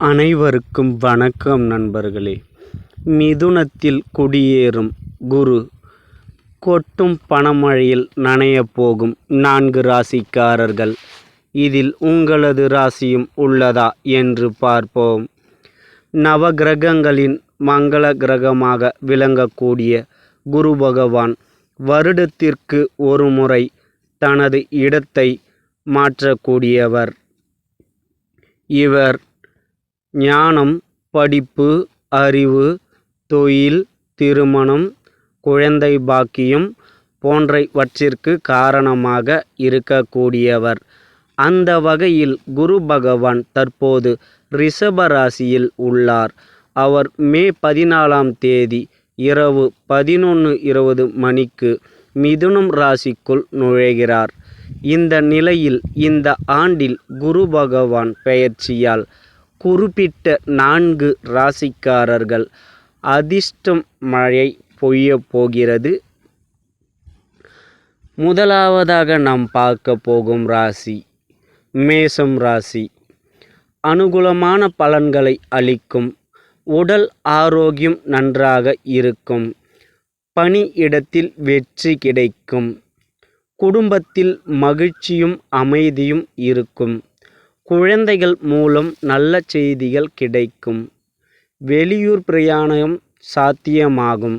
அனைவருக்கும் வணக்கம் நண்பர்களே. மிதுனத்தில் குடியேறும் குரு கொட்டும் பணமழையில் நனையப் போகும் 4 ராசிக்காரர்கள். இதில் உங்களது ராசியும் உள்ளதா என்று பார்ப்போம். நவகிரகங்களின் மங்கள கிரகமாக விளங்கக்கூடிய குரு பகவான் வருடத்திற்கு ஒரு முறை தனது இடத்தை மாற்றக்கூடியவர். இவர் ஞானம், படிப்பு, அறிவு, தொழில், திருமணம், குழந்தை பாக்கியம் போன்றவற்றிற்கு காரணமாக இருக்கக்கூடியவர். அந்த வகையில் குரு பகவான் தற்போது ரிஷப ராசியில் உள்ளார். அவர் மே 14ஆம் தேதி இரவு 11:20 மணிக்கு மிதுனம் ராசிக்குள் நுழைகிறார். இந்த நிலையில் இந்த ஆண்டில் குரு பகவான் பெயர்ச்சியால் குறிப்பிட்ட 4 ராசிக்காரர்கள் அதிர்ஷ்டம் மழை பொய்யப் போகிறது. முதலாவதாக நாம் பார்க்க போகும் ராசி மேஷம் ராசி. அனுகூலமான பலன்களை அளிக்கும். உடல் ஆரோக்கியம் நன்றாக இருக்கும். பணி இடத்தில் வெற்றி கிடைக்கும். குடும்பத்தில் மகிழ்ச்சியும் அமைதியும் இருக்கும். குழந்தைகள் மூலம் நல்ல செய்திகள் கிடைக்கும். வெளியூர் பிரயாணம் சாத்தியமாகும்.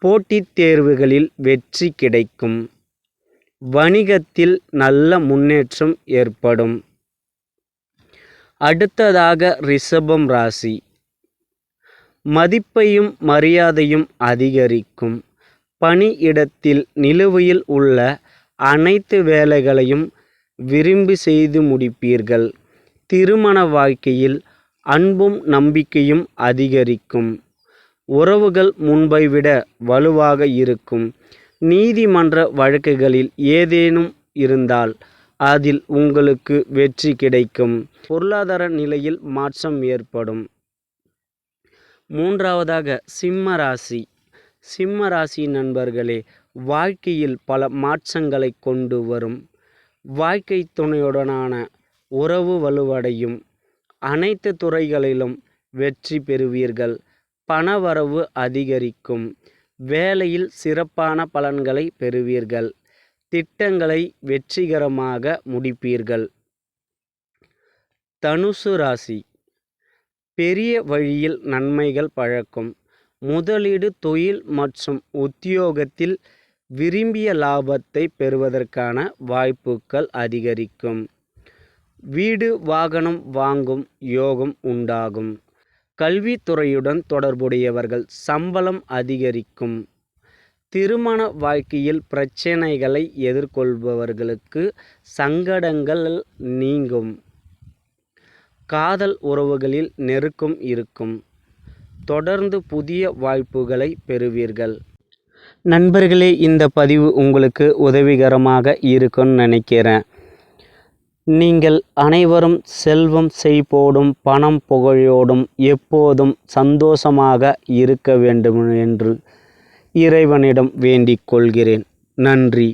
போட்டித் தேர்வுகளில் வெற்றி கிடைக்கும். வணிகத்தில் நல்ல முன்னேற்றம் ஏற்படும். அடுத்ததாக ரிஷபம் ராசி. மதிப்பையும் மரியாதையும் அதிகரிக்கும். பணி இடத்தில் நிலுவையில் உள்ள அனைத்து வேலைகளையும் விரும்பி செய்து முடிப்பீர்கள். திருமண வாழ்க்கையில் அன்பும் நம்பிக்கையும் அதிகரிக்கும். உறவுகள் முன்பை விட வலுவாக இருக்கும். நீதிமன்ற வழக்குகளில் ஏதேனும் இருந்தால் அதில் உங்களுக்கு வெற்றி கிடைக்கும். பொருளாதார நிலையில் மாற்றம் ஏற்படும். மூன்றாவதாக சிம்ம ராசி. சிம்ம ராசி நண்பர்களே, வாழ்க்கையில் பல மாற்றங்களை கொண்டு வரும். வாழ்க்கை துணையுடனான உறவு வலுவடையும். அனைத்து துறைகளிலும் வெற்றி பெறுவீர்கள். பணவரவு அதிகரிக்கும். வேலையில் சிறப்பான பலன்களை பெறுவீர்கள். திட்டங்களை வெற்றிகரமாக முடிப்பீர்கள். தனுசு ராசி. பெரிய வழியில் நன்மைகள் பழக்கும். முதலீடு, தொழில் மற்றும் உத்தியோகத்தில் விரும்பிய லாபத்தை பெறுவதற்கான வாய்ப்புகள் அதிகரிக்கும். வீடு, வாகனம் வாங்கும் யோகம் உண்டாகும். கல்வித்துறையுடன் தொடர்புடையவர்கள் சம்பளம் அதிகரிக்கும். திருமண வாழ்க்கையில் பிரச்சனைகளை எதிர்கொள்பவர்களுக்கு சங்கடங்கள் நீங்கும். காதல் உறவுகளில் நெருக்கம் இருக்கும். தொடர்ந்து புதிய வாய்ப்புகளை பெறுவீர்கள். நண்பர்களே, இந்த பதிவு உங்களுக்கு உதவிகரமாக இருக்கும்னு நினைக்கிறேன். நீங்கள் அனைவரும் செல்வம் செழிப்போடும் பணம் புகழோடும் எப்போதும் சந்தோஷமாக இருக்க வேண்டும் என்று இறைவனிடம் வேண்டிக் கொள்கிறேன். நன்றி.